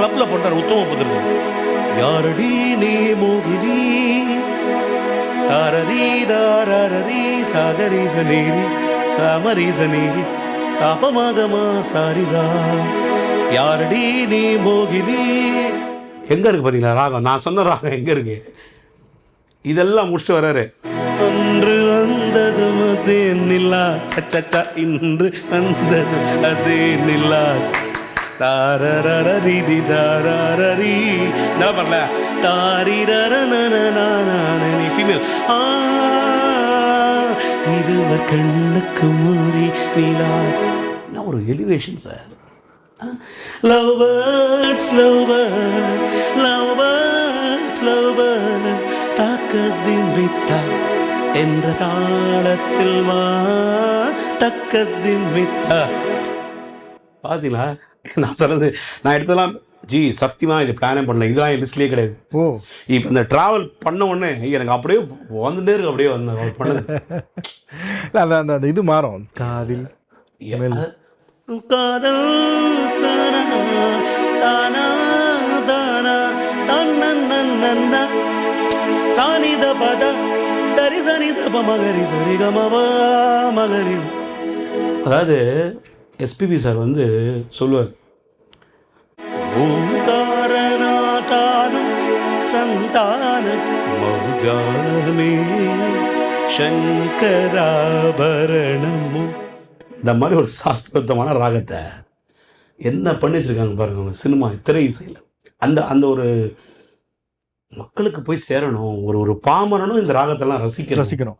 கிளப்ல பண்றாரு உத்தம புத்திரன். யாரடி நீ மோகினி தாரரி தாரரி சாகரி சனீரி சாமரி சனீரி சாபமாகமா சாரிசா யாரடி நீ மோகினி. எங்க இருக்கு பாத்தீங்களா ராகம்? நான் சொன்ன ராகம் எங்க இருக்கு? இதெல்லாம் முடிச்சுட்டு வர்றாரு. அன்று வந்தது அதே நிலா சச்சா, இன்று வந்தது அதே நிலா தாரரரி தாரரி நல்லா பண்ணல தாரிரரனனனனனனனி ஃபீமேல் இருவர் கண்ணுக்கு மூடி நிலா. என்ன ஒரு elevation sir. Love birds love bird love birds love bird தாக்கத்தின் வித்தா என்ற தாளத்தில் வா தக்கத்தின் வித்தா. பார்த்தீங்களா நான் சொன்னது? நான் எடுத்ததெல்லாம் சத்தியமாக இது பிளானே பண்ணல, இதெல்லாம் என் லிஸ்ட்லேயே கிடையாது. ஓ, இப்போ இந்த ட்ராவல் பண்ண உடனே எனக்கு அப்படியே வந்துட்டே இருக்கு, அப்படியே வந்து அவர் பண்ணது. அந்த அந்த இது மாறும் காதில் காதல் தானா தானா தானா தன்னன்னா சானித பத தரி சனித மகரி சரி கமவா மகரி. அதாவது எஸ்பிபி சார் வந்து சொல்லுவார், ஓங்காரநாதானம் சந்தானம் மௌகானமே சங்கராபரணமும். இந்த மாதிரி ஒரு சாஸ்திரத்தமான ராகத்தை என்ன பண்ணி வச்சிருக்காங்க பாருங்க அவங்க சினிமா திரை இசையில். அந்த அந்த ஒரு மக்களுக்கு போய் சேரணும், ஒரு பாமரனும் இந்த ராகத்தெல்லாம் ரசிக்கணும்.